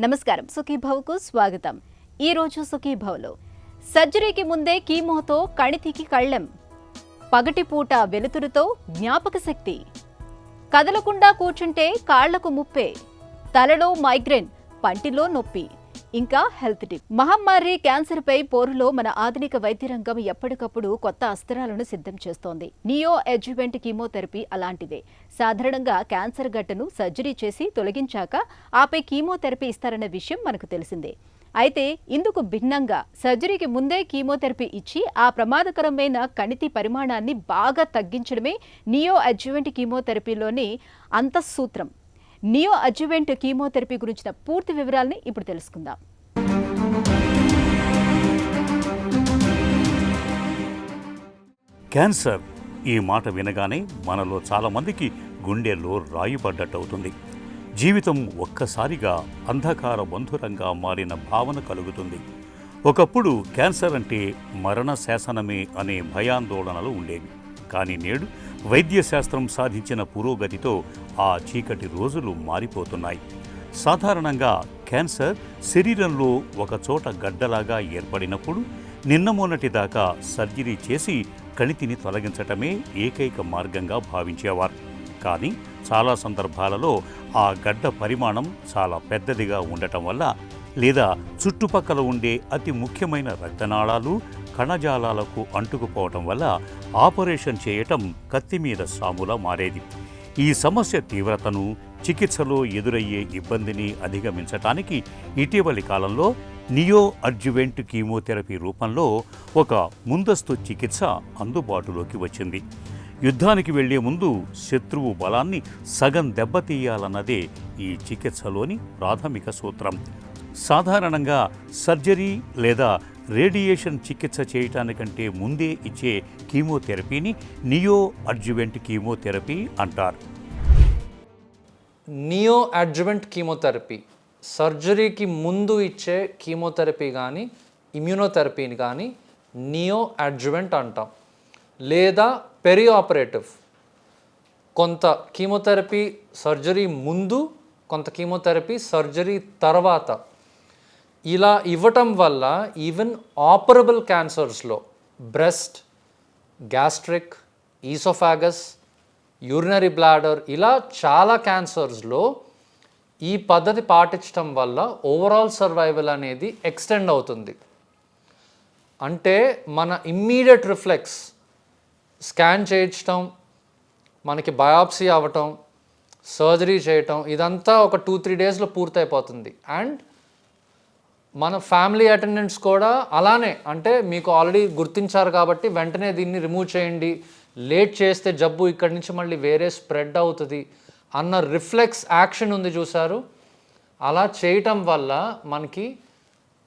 నమస్కారం, సుఖీభవకు స్వాగతం. ఈ రోజు సుఖీభవలో సర్జరీకి ముందే కీమోతో కణితికి కళ్ళెం, పగటిపూట వెలుతురుతో జ్ఞాపక శక్తి, కదలకుండా కూర్చుంటే కాళ్లకు ముప్పే, తలలో మైగ్రేన్, పంటిలో నొప్పి, ఇంకా హెల్త్ టిప్. మహమ్మారి క్యాన్సర్పై పోరులో మన ఆధునిక వైద్య రంగం ఎప్పటికప్పుడు కొత్త అస్త్రాలను సిద్ధం చేస్తోంది. నియో అడ్జువెంట్ కీమోథెరపీ అలాంటిదే. సాధారణంగా క్యాన్సర్ గడ్డను సర్జరీ చేసి తొలగించాక ఆపై కీమోథెరపీ ఇస్తారన్న విషయం మనకు తెలిసిందే. అయితే ఇందుకు భిన్నంగా సర్జరీకి ముందే కీమోథెరపీ ఇచ్చి ఆ ప్రమాదకరమైన కణితి పరిమాణాన్ని బాగా తగ్గించడమే నియో అడ్జువెంట్ కీమోథెరపీలోని అంతఃసూత్రం. నియో అడ్జువెంట్ కీమోథెరపీ గురించిన పూర్తి వివరాల్ని ఇప్పుడు తెలుసుకుందాం. క్యాన్సర్ ఈ మాట వినగానే మనలో చాలామందికి గుండెల్లో రాయిపడ్డట్టవుతుంది. జీవితం ఒక్కసారిగా అంధకార బంధురంగా మారిన భావన కలుగుతుంది. ఒకప్పుడు క్యాన్సర్ అంటే మరణ శాసనమే అనే భయాందోళనలు ఉండేవి. కానీ నేడు వైద్యశాస్త్రం సాధించిన పురోగతితో ఆ చీకటి రోజులు మారిపోతున్నాయి. సాధారణంగా క్యాన్సర్ శరీరంలో ఒకచోట గడ్డలాగా ఏర్పడినప్పుడు నిన్న మొన్నటి దాకా సర్జరీ చేసి కణితిని తొలగించటమే ఏకైక మార్గంగా భావించేవారు. కానీ చాలా సందర్భాలలో ఆ గడ్డ పరిమాణం చాలా పెద్దదిగా ఉండటం వల్ల, లేదా చుట్టుపక్కల ఉండే అతి ముఖ్యమైన రక్తనాళాలు, కణజాలాలకు అంటుకుపోవటం వల్ల ఆపరేషన్ చేయటం కత్తి మీద సాములా మారేది. ఈ సమస్య తీవ్రతను, చికిత్సలో ఎదురయ్యే ఇబ్బందిని అధిగమించటానికి ఇటీవలి కాలంలో నియో అడ్జువెంట్ కీమోథెరపీ రూపంలో ఒక ముందస్తు చికిత్స అందుబాటులోకి వచ్చింది. యుద్ధానికి వెళ్లే ముందు శత్రువు బలాన్ని సగం దెబ్బతీయాలన్నదే ఈ చికిత్సలోని ప్రాథమిక సూత్రం. సాధారణంగా సర్జరీ లేదా రేడియేషన్ చికిత్స చేయటానికంటే ముందే ఇచ్చే కీమోథెరపీని నియో అడ్జువెంట్ కీమోథెరపీ అంటారు. నియో అడ్జువెంట్ కీమోథెరపీ సర్జరీకి ముందు ఇచ్చే కీమోథెరపీ కానీ ఇమ్యూనోథెరపీని కానీ నియో అడ్జువెంట్ అంటాం. లేదా పెరి ఆపరేటివ్, కొంత కీమోథెరపీ సర్జరీ ముందు, కొంత కీమోథెరపీ సర్జరీ తర్వాత ఇలా ఇవ్వటం వల్ల ఈవెన్ ఆపరబుల్ క్యాన్సర్స్లో breast, gastric, oesophagus, urinary bladder ఇలా చాలా క్యాన్సర్స్లో ఈ పద్ధతి పాటించడం వల్ల ఓవరాల్ సర్వైవల్ అనేది ఎక్స్టెండ్ అవుతుంది. అంటే మన ఇమ్మీడియట్ రిఫ్లెక్స్ స్కాన్ చేయించడం, మనకి బయాప్సీ అవ్వటం, సర్జరీ చేయటం ఇదంతా ఒక 2-3 డేస్లో పూర్తయిపోతుంది. అండ్ మన ఫ్యామిలీ అటెండెంట్స్ కూడా అలానే, అంటే మీకు ఆల్రెడీ గుర్తించారు కాబట్టి వెంటనే దీన్ని రిమూవ్ చేయండి, లేట్ చేస్తే జబ్బు ఇక్కడి నుంచి మళ్ళీ వేరే స్ప్రెడ్ అవుతుంది అన్న రిఫ్లెక్స్ యాక్షన్ ఉంది చూసారు. అలా చేయటం వల్ల మనకి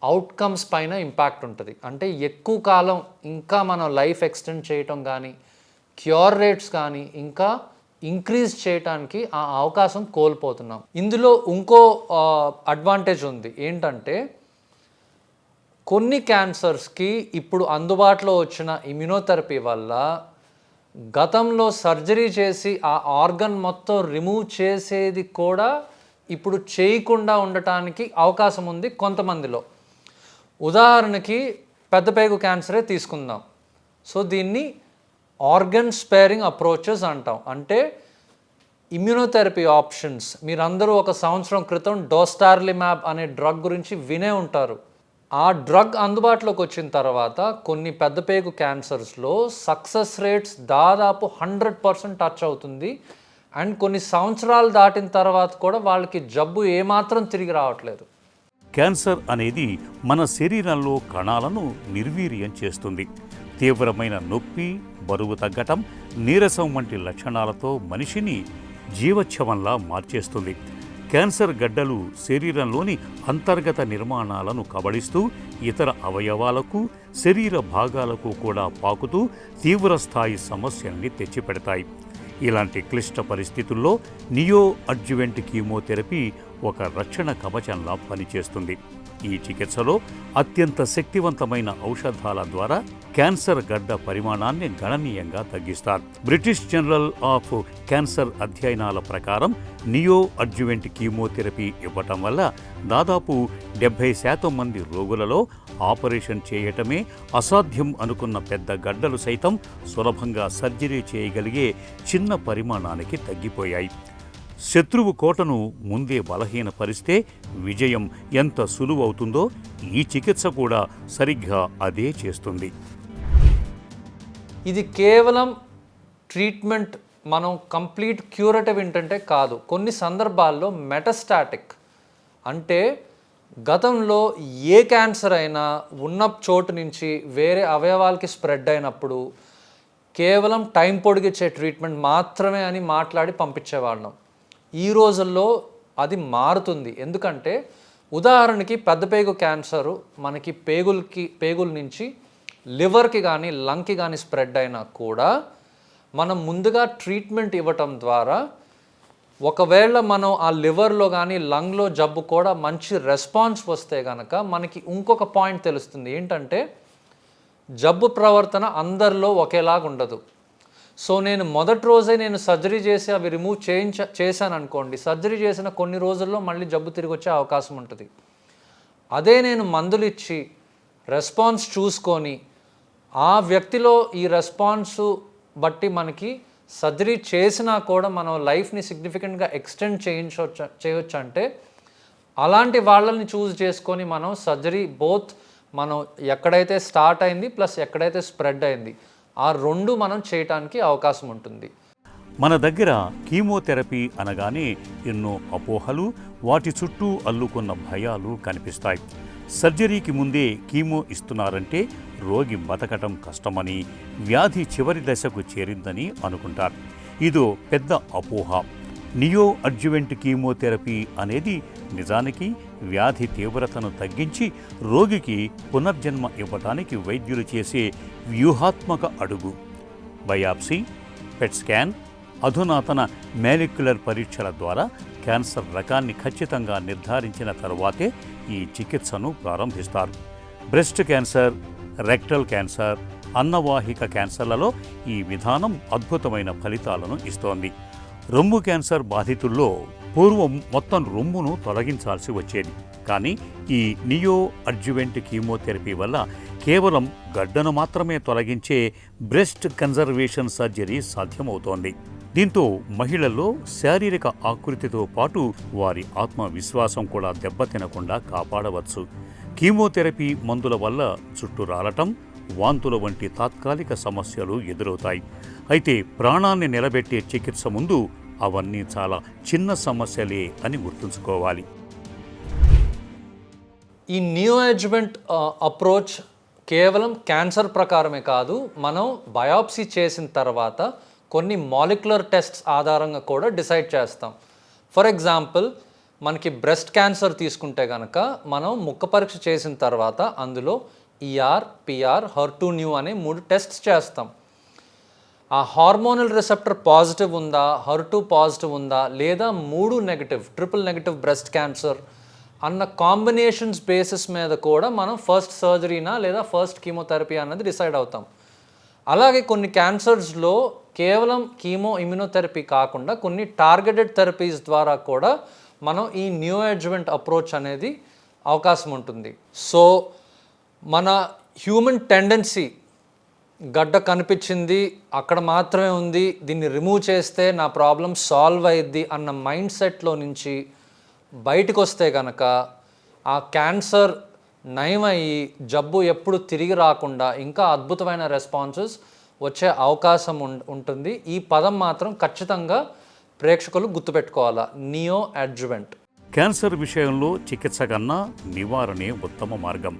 అవుట్కమ్స్ పైన ఇంపాక్ట్ ఉంటుంది. అంటే ఎక్కువ కాలం ఇంకా మనం లైఫ్ ఎక్స్టెండ్ చేయటం కానీ, క్యూర్ రేట్స్ కానీ ఇంకా ఇంక్రీజ్ చేయటానికి ఆ అవకాశం కోల్పోతున్నాం. ఇందులో ఇంకో అడ్వాంటేజ్ ఉంది. ఏంటంటే కొన్ని క్యాన్సర్స్కి ఇప్పుడు అందుబాటులో వచ్చిన ఇమ్యూనోథెరపీ వల్ల గతంలో సర్జరీ చేసి ఆ ఆర్గన్ మొత్తం రిమూవ్ చేసేది కూడా ఇప్పుడు చేయకుండా ఉండటానికి అవకాశం ఉంది కొంతమందిలో. ఉదాహరణకి పెద్దపేగు క్యాన్సరే తీసుకుందాం. సో దీన్ని ఆర్గన్ స్పేరింగ్ అప్రోచెస్ అంటాం. అంటే ఇమ్యూనోథెరపీ ఆప్షన్స్, మీరందరూ ఒక సంవత్సరం క్రితం డోస్టార్లిమాబ్ అనే డ్రగ్ గురించి వినే ఉంటారు. ఆ డ్రగ్ అందుబాటులోకి వచ్చిన తర్వాత కొన్ని పెద్దపేగు క్యాన్సర్స్లో సక్సెస్ రేట్స్ దాదాపు 100% టచ్ అవుతుంది. అండ్ కొన్ని సంవత్సరాలు దాటిన తర్వాత కూడా వాళ్ళకి జబ్బు ఏమాత్రం తిరిగి రావట్లేదు. క్యాన్సర్ అనేది మన శరీరంలో కణాలను నిర్వీర్యం చేస్తుంది. తీవ్రమైన నొప్పి, బరువు తగ్గటం, నీరసం వంటి లక్షణాలతో మనిషిని జీవచ్ఛవంలా మార్చేస్తుంది. క్యాన్సర్ గడ్డలు శరీరంలోని అంతర్గత నిర్మాణాలను కబళిస్తూ ఇతర అవయవాలకు, శరీర భాగాలకు కూడా పాకుతూ తీవ్రస్థాయి సమస్యల్ని తెచ్చిపెడతాయి. ఇలాంటి క్లిష్ట పరిస్థితుల్లో నియో అడ్జువెంట్ కీమోథెరపీ ఒక రక్షణ కవచంలా పనిచేస్తుంది. ఈ చికిత్సలో అత్యంత శక్తివంతమైన ఔషధాల ద్వారా క్యాన్సర్ గడ్డ పరిమాణాన్ని గణనీయంగా తగ్గిస్తారు. బ్రిటిష్ జర్నల్ ఆఫ్ క్యాన్సర్ అధ్యయనాల ప్రకారం నియో అడ్జువెంట్ కీమోథెరపీ ఇవ్వటం వల్ల దాదాపు 70% మంది రోగులలో ఆపరేషన్ చేయటమే అసాధ్యం అనుకున్న పెద్ద గడ్డలు సైతం సులభంగా సర్జరీ చేయగలిగే చిన్న పరిమాణానికి తగ్గిపోయాయి. శత్రువు కోటను ముందే బలహీనపరిస్తే విజయం ఎంత సులువవుతుందో ఈ చికిత్స కూడా సరిగ్గా అదే చేస్తుంది. ఇది కేవలం ట్రీట్మెంట్, మనం కంప్లీట్ క్యూరేటివ్ ఏంటంటే కాదు. కొన్ని సందర్భాల్లో మెటాస్టాటిక్ అంటే గతంలో ఏ క్యాన్సర్ అయినా ఉన్న చోటు నుంచి వేరే అవయవాలకి స్ప్రెడ్ అయినప్పుడు కేవలం టైం పొడిగిచ్చే ట్రీట్మెంట్ మాత్రమే అని మాట్లాడి పంపించేవాళ్ళం. ఈ రోజుల్లో అది మారుతుంది. ఎందుకంటే ఉదాహరణకి పెద్ద పేగు క్యాన్సరు మనకి పేగుల నుంచి లివర్కి కానీ లంగ్కి కానీ స్ప్రెడ్ అయినా కూడా మనం ముందుగా ట్రీట్మెంట్ ఇవ్వటం ద్వారా ఒకవేళ మనం ఆ లివర్లో కానీ లంగ్లో జబ్బు కూడా మంచి రెస్పాన్స్ వస్తే కనుక మనకి ఇంకొక పాయింట్ తెలుస్తుంది. ఏంటంటే జబ్బు ప్రవర్తన అందరిలో ఒకేలాగా ఉండదు. సో నేను మొదటి రోజే నేను సర్జరీ చేసి అవి రిమూవ్ చేశాను అనుకోండి, సర్జరీ చేసిన కొన్ని రోజుల్లో మళ్ళీ జబ్బు తిరిగి వచ్చే అవకాశం ఉంటుంది. అదే నేను మందులు ఇచ్చి రెస్పాన్స్ చూసుకొని ఆ వ్యక్తిలో ఈ రెస్పాన్స్ బట్టి మనకి సర్జరీ చేసినా కూడా మనం లైఫ్ని సిగ్నిఫికెంట్గా ఎక్స్టెండ్ చేయొచ్చు. అంటే అలాంటి వాళ్ళని చూస్ చేసుకొని మనం సర్జరీ బోత్ మనం ఎక్కడైతే స్టార్ట్ అయింది ప్లస్ ఎక్కడైతే స్ప్రెడ్ అయింది ఆ రెండు మనం చేయటానికి అవకాశం ఉంటుంది. మన దగ్గర కీమోథెరపీ అనగానే ఎన్నో అపోహలు, వాటి చుట్టూ అల్లుకున్న భయాలు కనిపిస్తాయి. సర్జరీకి ముందే కీమో ఇస్తున్నారంటే రోగి బతకటం కష్టమని, వ్యాధి చివరి దశకు చేరిందని అనుకుంటారు. ఇదో పెద్ద అపోహ. నియో అడ్జువెంట్ కీమోథెరపీ అనేది నిజానికి వ్యాధి తీవ్రతను తగ్గించి రోగికి పునర్జన్మ ఇవ్వటానికి వైద్యులు చేసే వ్యూహాత్మక అడుగు. బయాప్సీ, పెట్ స్కాన్, అధునాతన మాలిక్యులర్ పరీక్షల ద్వారా క్యాన్సర్ రకాన్ని ఖచ్చితంగా నిర్ధారించిన తరువాతే ఈ చికిత్సను ప్రారంభిస్తారు. బ్రెస్ట్ క్యాన్సర్, రెక్టల్ క్యాన్సర్, అన్నవాహిక క్యాన్సర్లలో ఈ విధానం అద్భుతమైన ఫలితాలను ఇస్తోంది. రొమ్ము క్యాన్సర్ బాధితుల్లో పూర్వం మొత్తం రొమ్మును తొలగించాల్సి వచ్చేది. కానీ ఈ నియో అడ్జువెంట్ కీమోథెరపీ వల్ల కేవలం గడ్డను మాత్రమే తొలగించే బ్రెస్ట్ కన్జర్వేషన్ సర్జరీ సాధ్యమవుతోంది. దీంతో మహిళల్లో శారీరక ఆకృతితో పాటు వారి ఆత్మవిశ్వాసం కూడా దెబ్బతినకుండా కాపాడవచ్చు. కీమోథెరపీ మందుల వల్ల జుట్టు రాలటం, వాంతుల వంటి తాత్కాలిక సమస్యలు ఎదురవుతాయి. అయితే ప్రాణాన్ని నిలబెట్టే చికిత్స ముందు అవన్నీ చాలా చిన్న సమస్యలే అని గుర్తుంచుకోవాలి. ఈ నియో అడ్జువెంట్ అప్రోచ్ కేవలం క్యాన్సర్ ప్రకారమే కాదు, మనం బయాప్సీ చేసిన తర్వాత కొన్ని మాలిక్యులర్ టెస్ట్స్ ఆధారంగా కూడా డిసైడ్ చేస్తాం. ఫర్ ఎగ్జాంపుల్ మనకి బ్రెస్ట్ క్యాన్సర్ తీసుకుంటే కనుక మనం ముక్క పరీక్ష చేసిన తర్వాత అందులో ER, PR, HER2/neu అనే 3 టెస్ట్స్ చేస్తాం. ఆ హార్మోనల్ రిసెప్టర్ పాజిటివ్ ఉందా, HER2 పాజిటివ్ ఉందా, లేదా 3 negative, triple negative breast cancer అన్న కాంబినేషన్స్ బేసిస్ మీద కూడా మనం ఫస్ట్ సర్జరీనా లేదా ఫస్ట్ కీమోథెరపీ అన్నది డిసైడ్ అవుతాం. అలాగే కొన్ని క్యాన్సర్స్లో కేవలం కీమో ఇమ్యునోథెరపీ కాకుండా కొన్ని టార్గెటెడ్ థెరపీస్ ద్వారా కూడా మనం ఈ నియో అడ్జువెంట్ అప్రోచ్ అనేది అవకాశం ఉంటుంది. సో మన హ్యూమన్ టెండెన్సీ గడ్డ కనిపించింది అక్కడ మాత్రమే ఉంది, దీన్ని రిమూవ్ చేస్తే నా ప్రాబ్లం సాల్వ్ అయ్యిద్ది అన్న మైండ్ సెట్లో నుంచి బయటకు వస్తే కనుక ఆ క్యాన్సర్ నయమయ్యి జబ్బు ఎప్పుడు తిరిగి రాకుండా ఇంకా అద్భుతమైన రెస్పాన్సెస్ వచ్చే అవకాశం ఉంటుంది. ఈ పదం మాత్రం ఖచ్చితంగా ప్రేక్షకులు గుర్తుపెట్టుకోవాలా, నియో అడ్జువెంట్. క్యాన్సర్ విషయంలో చికిత్స కన్నా నివారణే ఉత్తమ మార్గం.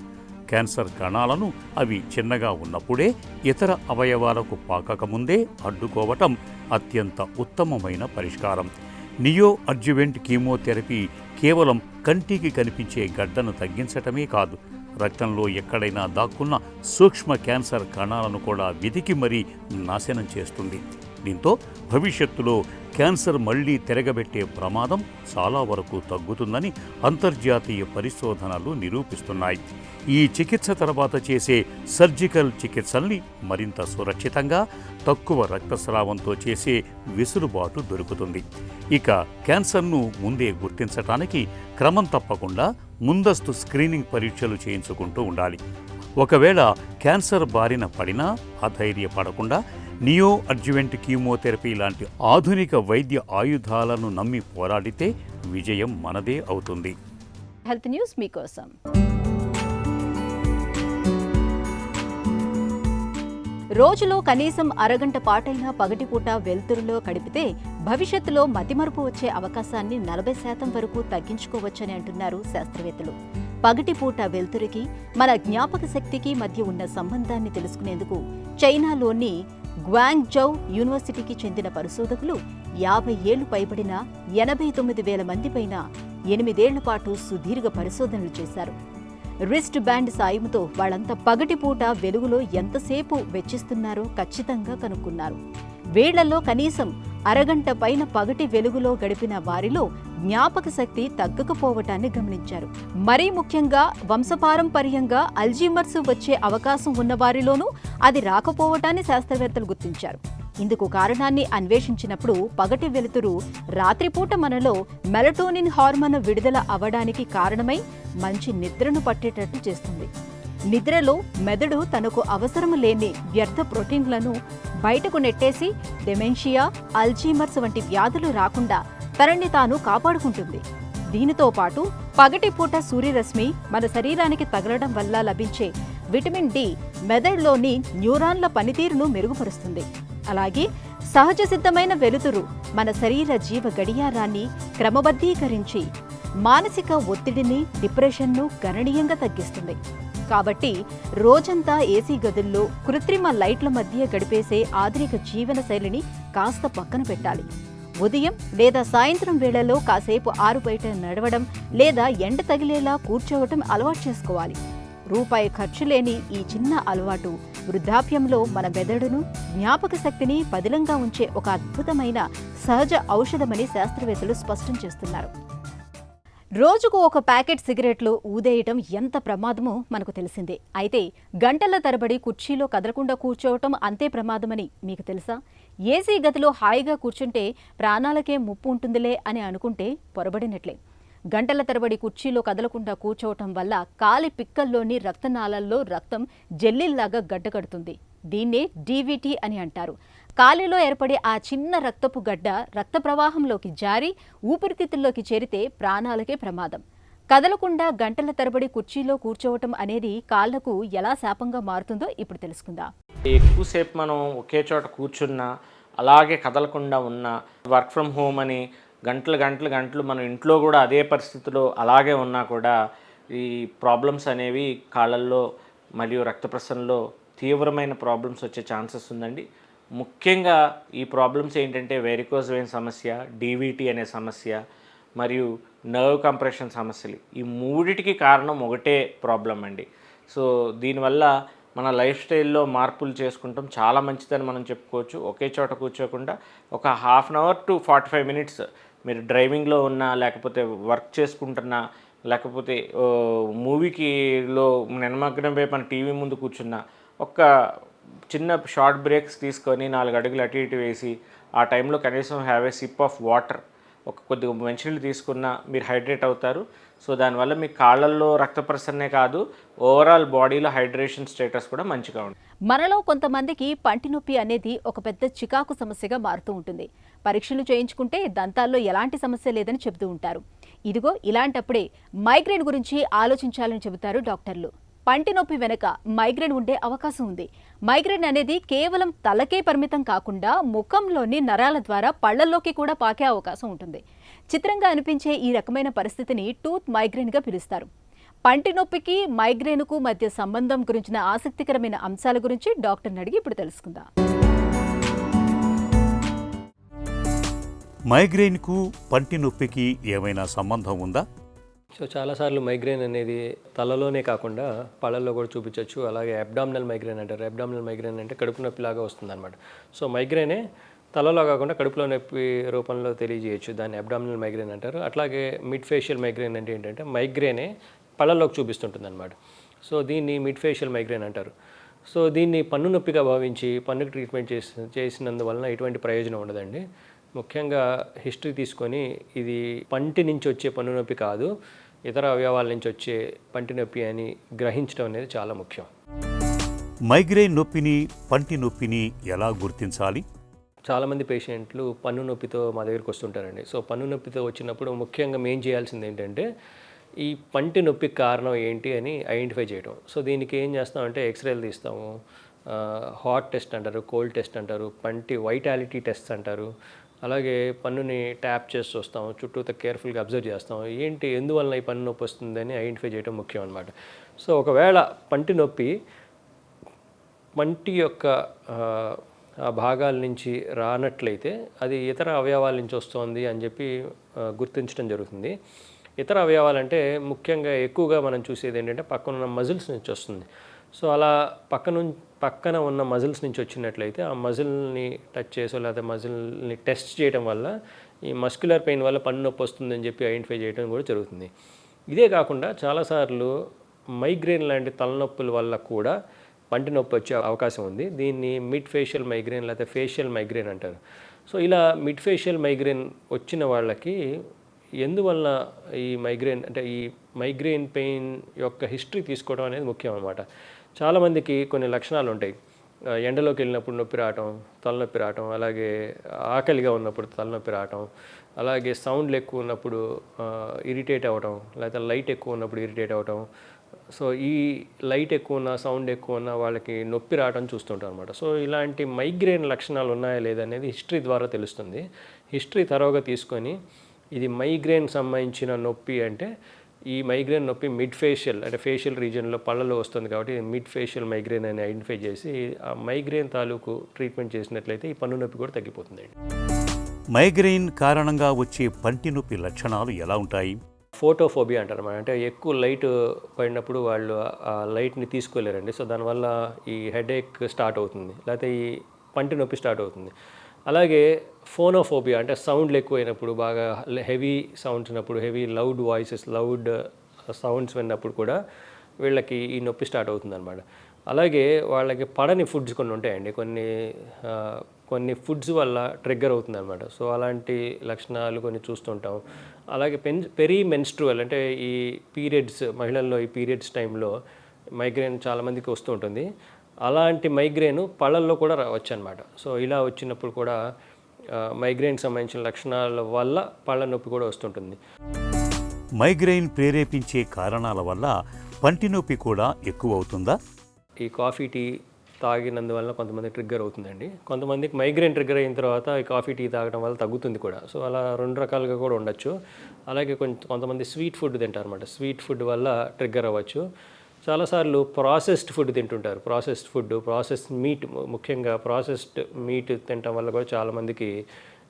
క్యాన్సర్ కణాలను అవి చిన్నగా ఉన్నప్పుడే ఇతర అవయవాలకు పాకకముందే అడ్డుకోవటం అత్యంత ఉత్తమమైన పరిష్కారం. నియో అడ్జువెంట్ కీమోథెరపీ కేవలం కంటికి కనిపించే గడ్డను తగ్గించటమే కాదు, రక్తంలో ఎక్కడైనా దాక్కున్న సూక్ష్మ క్యాన్సర్ కణాలను కూడా వెతికి మరీ నాశనం చేస్తుంది. దీంతో భవిష్యత్తులో క్యాన్సర్ మళ్లీ తిరగబెట్టే ప్రమాదం చాలా వరకు తగ్గుతుందని అంతర్జాతీయ పరిశోధనలు నిరూపిస్తున్నాయి. ఈ చికిత్స తర్వాత చేసే సర్జికల్ చికిత్సల్ని మరింత సురక్షితంగా, తక్కువ రక్తస్రావంతో చేసే వెసులుబాటు దొరుకుతుంది. ఇక క్యాన్సర్ను ముందే గుర్తించటానికి క్రమం తప్పకుండా ముందస్తు స్క్రీనింగ్ పరీక్షలు చేయించుకుంటూ ఉండాలి. ఒకవేళ క్యాన్సర్ బారిన పడినా అధైర్యపడకుండా నియో అడ్జువెంట్ కీమోథెరపీ లాంటి ఆధునిక వైద్య ఆయుధాలను నమ్మి పోరాడితే విజయం మనదే అవుతుంది. హెల్త్ న్యూస్ మీకోసం. రోజులో కనీసం అరగంట పాటైనా పగటిపూట వెలుతురులో గడిపితే భవిష్యత్తులో మతిమరుపు వచ్చే అవకాశాన్ని 40% వరకు తగ్గించుకోవచ్చని అంటున్నారు శాస్త్రవేత్తలు. పగటిపూట వెలుతురికి మన జ్ఞాపక శక్తికి మధ్య ఉన్న సంబంధాన్ని తెలుసుకునేందుకు చైనాలోని గ్వాంగ్జౌ యూనివర్సిటీకి చెందిన పరిశోధకులు 50 ఏళ్లు పైబడిన 89,000 మంది పైన 8 ఏళ్ల పాటు సుదీర్ఘ పరిశోధనలు చేశారు. రిస్ట్ బ్యాండ్ సాయంతో వాళ్ళంతా పగటిపూట వెలుగులో ఎంతసేపు వెచ్చిస్తున్నారో ఖచ్చితంగా కనుక్కున్నారు. వేళ్లలో కనీసం అరగంట పైన పగటి వెలుగులో గడిపిన వారిలో జ్ఞాపక శక్తి తగ్గకపోవటాన్ని గమనించారు. మరీ ముఖ్యంగా వంశపారంపర్యంగా అల్జీమర్స్ వచ్చే అవకాశం ఉన్న వారిలోనూ అది రాకపోవటాన్ని శాస్త్రవేత్తలు గుర్తించారు. ఇందుకు కారణాన్ని అన్వేషించినప్పుడు పగటి వెలుతురు రాత్రిపూట మనలో మెలటోనిన్ హార్మోన్ విడుదల అవ్వడానికి కారణమై మంచి నిద్రను పట్టేటట్టు చేస్తుంది. నిద్రలో మెదడు తనకు అవసరం లేని వ్యర్థ ప్రోటీన్లను బయటకు నెట్టేసి డెమెన్షియా, అల్జీమర్స్ వంటి వ్యాధులు రాకుండా తనని తాను కాపాడుకుంటుంది. దీనితో పాటు పగటిపూట సూర్యరశ్మి మన శరీరానికి తగలడం వల్ల లభించే విటమిన్ డి మెదడులోని న్యూరాన్ల పనితీరును మెరుగుపరుస్తుంది. అలాగే సహజ సిద్ధమైన వెలుతురు మన శరీర జీవ గడియారాన్ని క్రమబద్ధీకరించి మానసిక ఒత్తిడిని, డిప్రెషన్ను గణనీయంగా తగ్గిస్తుంది. కాబట్టి రోజంతా ఏసీ గదుల్లో కృత్రిమ లైట్ల మధ్య గడిపేసే ఆధునిక జీవన శైలిని కాస్త పక్కన పెట్టాలి. ఉదయం లేదా సాయంత్రం వేళల్లో కాసేపు ఆరు బయట నడవడం లేదా ఎండ తగిలేలా కూర్చోవటం అలవాటు చేసుకోవాలి. రూపాయి ఖర్చు లేని ఈ చిన్న అలవాటు వృద్ధాప్యంలో మన మెదడును, జ్ఞాపక శక్తిని పదిలంగా ఉంచే ఒక అద్భుతమైన సహజ ఔషధమని శాస్త్రవేత్తలు స్పష్టం చేస్తున్నారు. రోజుకు ఒక ప్యాకెట్ సిగరెట్లు ఊదేయటం ఎంత ప్రమాదమో మనకు తెలిసిందే. అయితే గంటల తరబడి కుర్చీలో కదలకుండా కూర్చోవటం అంతే ప్రమాదమని మీకు తెలుసా? ఏసీ గదిలో హాయిగా కూర్చుంటే ప్రాణాలకే ముప్పు ఉంటుందిలే అని అనుకుంటే పొరబడినట్లే. గంటల తరబడి కుర్చీలో కదలకుండా కూర్చోవటం వల్ల కాలి పిక్కల్లోని రక్తనాళాల్లో రక్తం జెల్లీల్లాగా గడ్డకడుతుంది. దీన్నే డీవీటీ అని అంటారు. కాలిలో ఏర్పడే ఆ చిన్న రక్తపు గడ్డ రక్త ప్రవాహంలోకి జారి ఊపిరితిత్తుల్లోకి చేరితే ప్రాణాలకే ప్రమాదం. కదలకుండా గంటల తరబడి కుర్చీలో కూర్చోవటం అనేది కాళ్లకు ఎలా శాపంగా మారుతుందో ఇప్పుడు తెలుసుకుందాం. ఎక్కువసేపు మనం ఒకే చోట కూర్చున్నా, అలాగే కదలకుండా ఉన్నా, వర్క్ ఫ్రమ్ హోమ్ అని గంటలు మనం ఇంట్లో కూడా అదే పరిస్థితిలో అలాగే ఉన్నా కూడా ఈ ప్రాబ్లమ్స్ అనేవి కాళ్ళల్లో మరియు రక్త ప్రసరణలో తీవ్రమైన ప్రాబ్లమ్స్ వచ్చే ఛాన్సెస్ ఉందండి. ముఖ్యంగా ఈ ప్రాబ్లమ్స్ ఏంటంటే వెరికోజ్ వెయిన్ సమస్య, డీవీటీ అనే సమస్య మరియు నర్వ్ కంప్రెషన్ సమస్యలు. ఈ మూడిటికి కారణం ఒకటే ప్రాబ్లం అండి. సో దీనివల్ల మన లైఫ్ స్టైల్లో మార్పులు చేసుకుంటాం చాలా మంచిదని మనం చెప్పుకోవచ్చు. ఒకే చోట కూర్చోకుండా ఒక half an hour to 45 minutes మీరు డ్రైవింగ్లో ఉన్నా, లేకపోతే వర్క్ చేసుకుంటున్నా, లేకపోతే మూవీకిలో నిమగ్నమై మన టీవీ ముందు కూర్చున్నా, ఒక చిన్న షార్ట్ బ్రేక్స్ తీసుకొని 4 అడుగులు అటు ఇటు వేసి ఆ టైంలో కనీసం have a SIP of water, ఒక కొద్దిగా మంచినీళ్ళు తీసుకున్నా మీరు హైడ్రేట్ అవుతారు. సో దానివల్ల మీ కాళ్ళల్లో రక్త ప్రసరణే కాదు, ఓవరాల్ బాడీలో హైడ్రేషన్ స్టేటస్ కూడా మంచిగా ఉంటుంది. మనలో కొంతమందికి పంటి నొప్పి అనేది ఒక పెద్ద చికాకు సమస్యగా మారుతూ ఉంటుంది. పరీక్షలు చేయించుకుంటే దంతాల్లో ఎలాంటి సమస్య లేదని చెబుతూ ఉంటారు. ఇదిగో ఇలాంటప్పుడే మైగ్రేన్ గురించి ఆలోచించాలని చెబుతారు డాక్టర్లు. పంటి నొప్పి వెనక మైగ్రేన్ ఉండే అవకాశం ఉంది. మైగ్రేన్ అనేది కేవలం తలకే పరిమితం కాకుండా ముఖంలోని నరాల ద్వారా పళ్లల్లోకి కూడా పాకే అవకాశం ఉంటుంది. చిత్రంగా అనిపించే ఈ రకమైన పరిస్థితిని టూత్ మైగ్రేన్గా పిలుస్తారు. పంటి నొప్పికి మైగ్రేన్కు మధ్య సంబంధం గురించిన ఆసక్తికరమైన అంశాల గురించి డాక్టర్ని అడిగి ఇప్పుడు తెలుసుకుందాం. మైగ్రేన్కు పంటి నొప్పికి ఏమైనా సంబంధం ఉందా? సో చాలాసార్లు మైగ్రేన్ అనేది తలలోనే కాకుండా పళ్ళల్లో కూడా చూపించవచ్చు. అలాగే అబ్డామినల్ మైగ్రేన్ అంటారు. అబ్డామినల్ మైగ్రేన్ అంటే కడుపు నొప్పిలాగా వస్తుంది అనమాట. సో మైగ్రేనే తలలో కాకుండా కడుపులో నొప్పి రూపంలో తెలియజేయచ్చు. దాన్ని అబ్డామినల్ మైగ్రేన్ అంటారు. అట్లాగే మిడ్ ఫేషియల్ మైగ్రేన్ అంటే ఏంటంటే మైగ్రేనే పళ్ళలోకి చూపిస్తుంటుంది అనమాట. సో దీన్ని మిడ్ ఫేషియల్ మైగ్రేన్ అంటారు. సో దీన్ని పన్ను నొప్పిగా భావించి పన్నుకి ట్రీట్మెంట్ చేసినందువలన ఎటువంటి ప్రయోజనం ఉండదండి. ముఖ్యంగా హిస్టరీ తీసుకొని ఇది పంటి నుంచి వచ్చే పన్ను నొప్పి కాదు, ఇతర అవయవాల నుంచి వచ్చే పంటి నొప్పి అని గ్రహించడం అనేది చాలా ముఖ్యం. మైగ్రేన్ నొప్పిని, పంటి నొప్పిని ఎలా గుర్తించాలి? చాలామంది పేషెంట్లు పన్ను నొప్పితో మా దగ్గరికి వస్తుంటారండి. సో పన్ను నొప్పితో వచ్చినప్పుడు ముఖ్యంగా మేము చేయాల్సింది ఏంటంటే ఈ పంటి నొప్పికి కారణం ఏంటి అని ఐడెంటిఫై చేయడం. సో దీనికి ఏం చేస్తామంటే ఎక్స్రేలు తీస్తాము, హాట్ టెస్ట్ అంటారు, కోల్డ్ టెస్ట్ అంటారు, పంటి వైటాలిటీ టెస్ట్ అంటారు. అలాగే పన్నుని ట్యాప్ చేసి చూస్తాం, చుట్టూతో కేర్ఫుల్గా అబ్జర్వ్ చేస్తాం, ఏంటి ఎందువలన ఈ పన్ను నొప్పి వస్తుందని ఐడెంటిఫై చేయడం ముఖ్యం అనమాట. సో ఒకవేళ పంటి నొప్పి పంటి యొక్క ఆ భాగాల నుంచి రానట్లయితే అది ఇతర అవయవాల నుంచి వస్తుంది అని చెప్పి గుర్తించడం జరుగుతుంది. ఇతర అవయవాలంటే ముఖ్యంగా ఎక్కువగా మనం చూసేది ఏంటంటే పక్కన ఉన్న మజిల్స్ నుంచి వస్తుంది. సో అలా పక్కన ఉన్న మజిల్స్ నుంచి వచ్చినట్లయితే ఆ మజిల్ని టచ్ చేసో లేదా మజిల్ని టెస్ట్ చేయడం వల్ల ఈ మస్క్యులర్ పెయిన్ వల్ల పన్ను నొప్పి వస్తుందని చెప్పి ఐడెంటిఫై చేయడం కూడా జరుగుతుంది. ఇదే కాకుండా చాలాసార్లు మైగ్రేన్ లాంటి తలనొప్పుల వల్ల కూడా పంటి నొప్పి వచ్చే అవకాశం ఉంది. దీన్ని మిడ్ ఫేషియల్ మైగ్రేన్ లేదా ఫేషియల్ మైగ్రేన్ అంటారు. సో ఇలా మిడ్ ఫేషియల్ మైగ్రేన్ వచ్చిన వాళ్ళకి ఎందువల్ల ఈ మైగ్రేన్ అంటే ఈ మైగ్రేన్ పెయిన్ యొక్క హిస్టరీ తీసుకోవడం అనేది ముఖ్యం అన్నమాట. చాలామందికి కొన్ని లక్షణాలు ఉంటాయి. ఎండలోకి వెళ్ళినప్పుడు నొప్పి రావటం, తలనొప్పి రావటం, అలాగే ఆకలిగా ఉన్నప్పుడు తలనొప్పి రావటం, అలాగే సౌండ్లు ఎక్కువ ఉన్నప్పుడు ఇరిటేట్ అవ్వటం, లేకపోతే లైట్ ఎక్కువ ఉన్నప్పుడు ఇరిటేట్ అవ్వటం. సో ఈ లైట్ ఎక్కువ ఉన్న, సౌండ్ ఎక్కువ ఉన్న వాళ్ళకి నొప్పి రావడం చూస్తుంటాం అనమాట. సో ఇలాంటి మైగ్రేన్ లక్షణాలు ఉన్నాయా లేదా అనేది హిస్టరీ ద్వారా తెలుస్తుంది. హిస్టరీ తరోగా తీసుకొని ఇది మైగ్రేన్ సంబంధించిన నొప్పి అంటే ఈ మైగ్రేన్ నొప్పి మిడ్ ఫేషియల్ అంటే ఫేషియల్ రీజియన్లో పళ్ళలో వస్తుంది కాబట్టి మిడ్ ఫేషియల్ మైగ్రేన్ అని ఐడెంటిఫై చేసి ఆ మైగ్రేన్ తాలూకు ట్రీట్మెంట్ చేసినట్లయితే ఈ పన్ను నొప్పి కూడా తగ్గిపోతుందండి. మైగ్రేన్ కారణంగా వచ్చే పంటి నొప్పి లక్షణాలు ఎలా ఉంటాయి? ఫోటోఫోబియా అంటారు అన్నమాట. అంటే ఎక్కువ లైట్ పడినప్పుడు వాళ్ళు ఆ లైట్ని తీసుకోలేరండి. సో దానివల్ల ఈ హెడేక్ స్టార్ట్ అవుతుంది, లేకపోతే ఈ పంటి నొప్పి స్టార్ట్ అవుతుంది. అలాగే ఫోనోఫోబియా అంటే సౌండ్లు ఎక్కువైనప్పుడు, బాగా హెవీ సౌండ్స్ ఉన్నప్పుడు, heavy loud voices, loud sounds విన్నప్పుడు కూడా వీళ్ళకి ఈ నొప్పి స్టార్ట్ అవుతుంది అనమాట. అలాగే వాళ్ళకి పడని ఫుడ్స్ కొన్ని ఉంటాయండి, కొన్ని ఫుడ్స్ వల్ల ట్రిగ్గర్ అవుతుంది అనమాట. సో అలాంటి లక్షణాలు కొన్ని చూస్తుంటాం. అలాగే పెరీ మెన్స్ట్రువల్ అంటే ఈ పీరియడ్స్, మహిళల్లో ఈ పీరియడ్స్ టైంలో మైగ్రేన్ చాలామందికి వస్తూ ఉంటుంది. అలాంటి మైగ్రేన్ పళ్ళల్లో కూడా రావచ్చు అనమాట. సో ఇలా వచ్చినప్పుడు కూడా మైగ్రేన్కి సంబంధించిన లక్షణాల వల్ల పళ్ళ నొప్పి కూడా వస్తుంటుంది. మైగ్రేన్ ప్రేరేపించే కారణాల వల్ల పంటి నొప్పి కూడా ఎక్కువ అవుతుందా? ఈ కాఫీ టీ తాగినందువల్ల కొంతమంది ట్రిగ్గర్ అవుతుందండి. కొంతమందికి మైగ్రేన్ ట్రిగ్గర్ అయిన తర్వాత ఈ కాఫీ టీ తాగడం వల్ల తగ్గుతుంది కూడా. సో అలా రెండు రకాలుగా కూడా ఉండొచ్చు. అలాగే కొంతమంది స్వీట్ ఫుడ్ తింటారు అనమాట. స్వీట్ ఫుడ్ వల్ల ట్రిగ్గర్ అవ్వచ్చు. చాలాసార్లు ప్రాసెస్డ్ ఫుడ్ తింటుంటారు. ప్రాసెస్డ్ మీట్, ముఖ్యంగా ప్రాసెస్డ్ మీట్ తినటం వల్ల కూడా చాలామందికి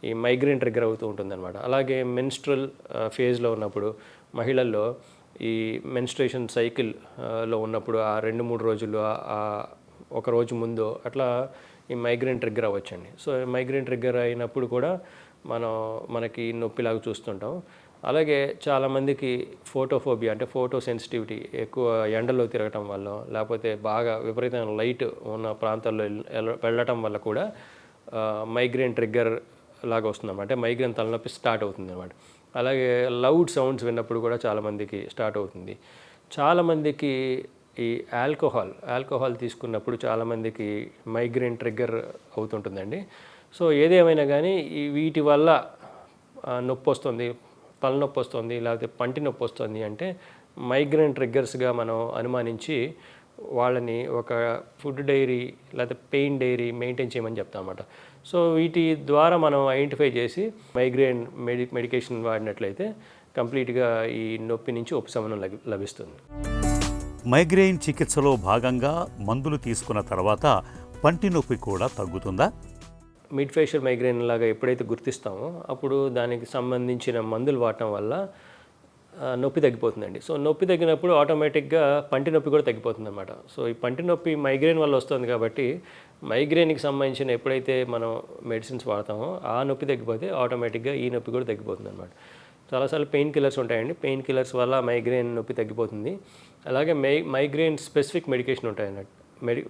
ఈ మైగ్రేన్ ట్రిగ్గర్ అవుతూ ఉంటుందన్నమాట. అలాగే మెన్స్ట్రల్ ఫేజ్లో ఉన్నప్పుడు మహిళల్లో ఈ మెన్స్ట్రేషన్ సైకిల్లో ఉన్నప్పుడు ఆ 2-3 రోజులు, ఒక రోజు ముందు అట్లా ఈ మైగ్రేన్ ట్రిగ్గర్ అవ్వచ్చండి. సో మైగ్రేన్ ట్రిగ్గర్ అయినప్పుడు కూడా మనకి నొప్పిలాగా చూస్తుంటాం. అలాగే చాలామందికి ఫోటోఫోబియా అంటే ఫోటో సెన్సిటివిటీ, ఎక్కువ ఎండలో తిరగటం వల్ల, లేకపోతే బాగా విపరీతమైన లైట్ ఉన్న ప్రాంతాల్లో వెళ్ళటం వల్ల కూడా మైగ్రేన్ ట్రిగ్గర్ లాగా వస్తుందన్నమాట. అంటే మైగ్రేన్ తలనొప్పి స్టార్ట్ అవుతుంది అన్నమాట. అలాగే లౌడ్ సౌండ్స్ విన్నప్పుడు కూడా చాలామందికి స్టార్ట్ అవుతుంది. చాలామందికి ఈ ఆల్కహాల్ తీసుకున్నప్పుడు చాలామందికి మైగ్రేన్ ట్రిగ్గర్ అవుతుంటుందండి. సో ఏదేమైనా కానీ వీటి వల్ల నొప్పి వస్తుంది, తలనొప్పి వస్తుంది, లేకపోతే పంటి నొప్పి వస్తుంది అంటే మైగ్రేన్ ట్రిగ్గర్స్గా మనం అనుమానించి వాళ్ళని ఒక ఫుడ్ డైరీ లేకపోతే పెయిన్ డైరీ మెయింటైన్ చేయమని చెప్తాం అన్నమాట. సో వీటి ద్వారా మనం ఐడెంటిఫై చేసి మైగ్రేన్ మెడికేషన్ వాడినట్లయితే కంప్లీట్గా ఈ నొప్పి నుంచి ఉపశమనం లభిస్తుంది. మైగ్రేన్ చికిత్సలో భాగంగా మందులు తీసుకున్న తర్వాత పంటి నొప్పి కూడా తగ్గుతుందా? మిడ్ ఫేషియల్ మైగ్రేన్ లాగా ఎప్పుడైతే గుర్తిస్తామో అప్పుడు దానికి సంబంధించిన మందులు వాడటం వల్ల నొప్పి తగ్గిపోతుందండి. సో నొప్పి తగ్గినప్పుడు ఆటోమేటిక్గా పంటి నొప్పి కూడా తగ్గిపోతుంది అన్నమాట. సో ఈ పంటి నొప్పి మైగ్రేన్ వల్ల వస్తుంది కాబట్టి మైగ్రేన్కి సంబంధించిన ఎప్పుడైతే మనం మెడిసిన్స్ వాడతామో ఆ నొప్పి తగ్గిపోతే ఆటోమేటిక్గా ఈ నొప్పి కూడా తగ్గిపోతుంది అనమాట. చాలాసార్లు పెయిన్ కిల్లర్స్ ఉంటాయండి. పెయిన్ కిల్లర్స్ వల్ల మైగ్రేన్ నొప్పి తగ్గిపోతుంది. అలాగే మైగ్రేన్ స్పెసిఫిక్ మెడికేషన్ ఉంటాయి అన్నట్టు.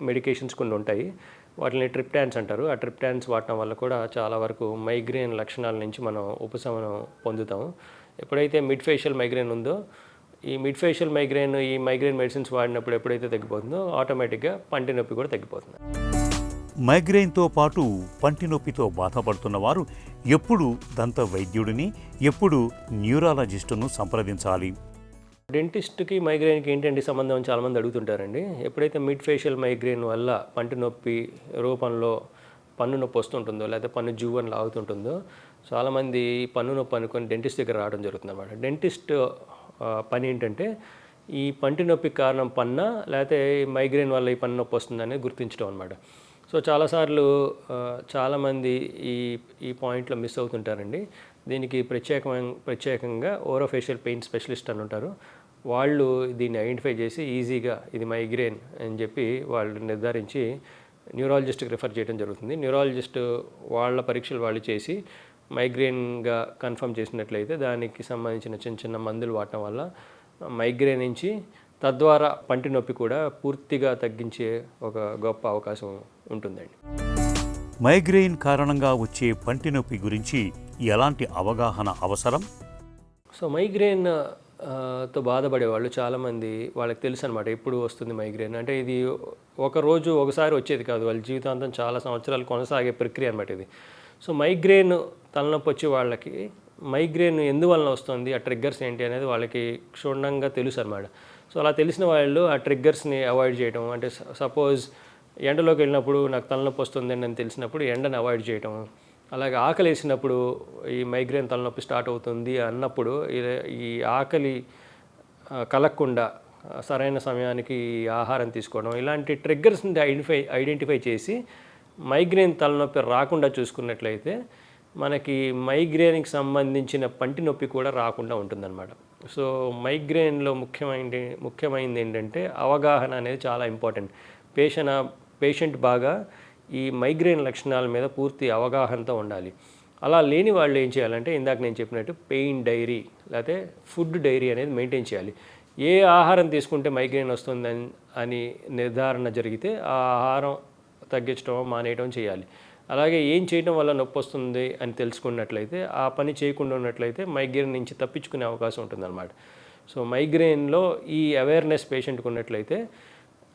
మెడికేషన్స్ కొన్ని ఉంటాయి, వాటిని ట్రిప్టాన్స్ అంటారు. ఆ ట్రిప్టాన్స్ వాడటం వల్ల కూడా చాలా వరకు మైగ్రేన్ లక్షణాల నుంచి మనం ఉపశమనం పొందుతాము. ఎప్పుడైతే మిడ్ ఫేషియల్ మైగ్రేన్ ఉందో, ఈ మిడ్ ఫేషియల్ మైగ్రేన్ ఈ మైగ్రేన్ మెడిసిన్స్ వాడినప్పుడు ఎప్పుడైతే తగ్గిపోతుందో ఆటోమేటిక్గా పంటి నొప్పి కూడా తగ్గిపోతుంది. మైగ్రేన్తో పాటు పంటి నొప్పితో బాధపడుతున్న వారు ఎప్పుడు దంత వైద్యుడిని, ఎప్పుడు న్యూరాలజిస్టును సంప్రదించాలి? డెంటిస్ట్కి మైగ్రేన్కి ఏంటంటే సంబంధం అని చాలామంది అడుగుతుంటారండి. ఎప్పుడైతే మిడ్ ఫేషియల్ మైగ్రేన్ వల్ల పంటి నొప్పి రూపంలో పన్ను నొప్పి వస్తుంటుందో, లేకపోతే పన్ను జువ్వని లాగుతుంటుందో, చాలామంది పన్ను నొప్పి అనుకొని డెంటిస్ట్ దగ్గర రావడం జరుగుతుంది అన్నమాట. డెంటిస్ట్ పని ఏంటంటే ఈ పంటి నొప్పి కారణం పన్నా, లేకపోతే మైగ్రేన్ వల్ల ఈ పన్ను నొప్పి వస్తుందని గుర్తించడం అనమాట. సో చాలాసార్లు చాలామంది ఈ పాయింట్లో మిస్ అవుతుంటారండి. దీనికి ప్రత్యేకంగా ఓరోఫేషియల్ పెయిన్ స్పెషలిస్ట్ అని ఉంటారు. వాళ్ళు దీన్ని ఐడెంటిఫై చేసి ఈజీగా ఇది మైగ్రేన్ అని చెప్పి వాళ్ళు నిర్ధారించి న్యూరాలజిస్ట్కి రిఫర్ చేయడం జరుగుతుంది. న్యూరాలజిస్ట్ వాళ్ళ పరీక్షలు వాళ్ళు చేసి మైగ్రేన్గా కన్ఫర్మ్ చేసినట్లయితే దానికి సంబంధించిన చిన్న చిన్న మందులు వాడటం వల్ల మైగ్రేన్ నుంచి తద్వారా పంటి నొప్పి కూడా పూర్తిగా తగ్గించే ఒక గొప్ప అవకాశం ఉంటుందండి. మైగ్రేన్ కారణంగా వచ్చే పంటి నొప్పి గురించి ఎలాంటి అవగాహన అవసరం? సో మైగ్రేన్ తో బాధపడే వాళ్ళు చాలామంది వాళ్ళకి తెలుసు అనమాట ఎప్పుడు వస్తుంది మైగ్రేన్ అంటే. ఇది ఒకరోజు ఒకసారి వచ్చేది కాదు, వాళ్ళ జీవితాంతం చాలా సంవత్సరాలు కొనసాగే ప్రక్రియ అనమాట ఇది. సో మైగ్రేన్ తలనొప్పి వచ్చే వాళ్ళకి మైగ్రేన్ ఎందువలన వస్తుంది, ఆ ట్రిగ్గర్స్ ఏంటి అనేది వాళ్ళకి క్షుణ్ణంగా తెలుసు అనమాట. సో అలా తెలిసిన వాళ్ళు ఆ ట్రిగ్గర్స్ని అవాయిడ్ చేయడం, అంటే సపోజ్ ఎండలోకి వెళ్ళినప్పుడు నాకు తలనొప్పి వస్తుంది అని తెలిసినప్పుడు ఎండను అవాయిడ్ చేయడం, అలాగే ఆకలి వేసినప్పుడు ఈ మైగ్రేన్ తలనొప్పి స్టార్ట్ అవుతుంది అన్నప్పుడు ఈ ఆకలి కలగకుండా సరైన సమయానికి ఆహారం తీసుకోవడం, ఇలాంటి ట్రిగ్గర్స్ని ఐడెంటిఫై చేసి మైగ్రేన్ తలనొప్పి రాకుండా చూసుకున్నట్లయితే మనకి మైగ్రేన్కి సంబంధించిన పంటి నొప్పి కూడా రాకుండా ఉంటుందన్నమాట. సో మైగ్రేన్లో ముఖ్యమైనది ఏంటంటే అవగాహన అనేది చాలా ఇంపార్టెంట్. పేషెంట్ బాగా ఈ మైగ్రేన్ లక్షణాల మీద పూర్తి అవగాహనతో ఉండాలి. అలా లేని వాళ్ళు ఏం చేయాలంటే ఇందాక నేను చెప్పినట్టు పెయిన్ డైరీ లేకపోతే ఫుడ్ డైరీ అనేది మెయింటైన్ చేయాలి. ఏ ఆహారం తీసుకుంటే మైగ్రేన్ వస్తుందని అని నిర్ధారణ జరిగితే ఆ ఆహారం తగ్గించడం మానేయడం చేయాలి. అలాగే ఏం చేయడం వల్ల నొప్పి వస్తుంది అని తెలుసుకున్నట్లయితే ఆ పని చేయకుండా ఉన్నట్లయితే మైగ్రేన్ నుంచి తప్పించుకునే అవకాశం ఉంటుందన్నమాట. సో మైగ్రేన్లో ఈ అవేర్నెస్ పేషెంట్కి ఉన్నట్లయితే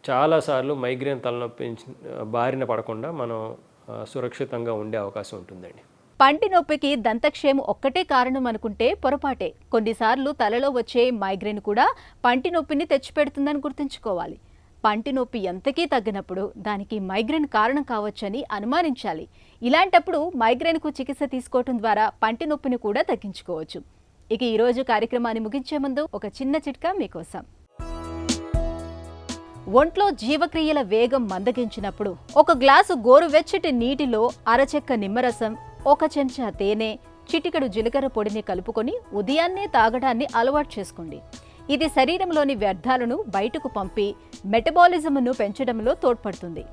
చాలాసార్లు మైగ్రేన్ తలనొప్పి బారిన పడకుండా మనం సురక్షితంగా ఉండే అవకాశం ఉంటుందండి. పంటి నొప్పికి దంతక్షేమం ఒక్కటే కారణం అనుకుంటే పొరపాటే. కొన్నిసార్లు తలలో వచ్చే మైగ్రేన్ కూడా పంటి నొప్పిని తెచ్చిపెడుతుందని గుర్తుంచుకోవాలి. పంటి నొప్పి ఎంతకీ తగ్గినప్పుడు దానికి మైగ్రేన్ కారణం కావచ్చని అనుమానించాలి. ఇలాంటప్పుడు మైగ్రేన్కు చికిత్స తీసుకోవటం ద్వారా పంటి నొప్పిని కూడా తగ్గించుకోవచ్చు. ఇక ఈరోజు కార్యక్రమాన్ని ముగించే ముందు ఒక చిన్న చిట్కా మీకోసం. ఒంట్లో జీవక్రియల వేగం మందగించినప్పుడు ఒక గ్లాసు గోరువెచ్చటి నీటిలో అరచెక్క నిమ్మరసం, ఒక చెంచా తేనె, చిటికెడు జీలకర్ర పొడిని కలుపుకొని ఉదయాన్నే తాగడాన్ని అలవాటు చేసుకోండి. ఇది శరీరంలోని వ్యర్థాలను బయటకు పంపి మెటబాలిజంను పెంచడంలో తోడ్పడుతుంది.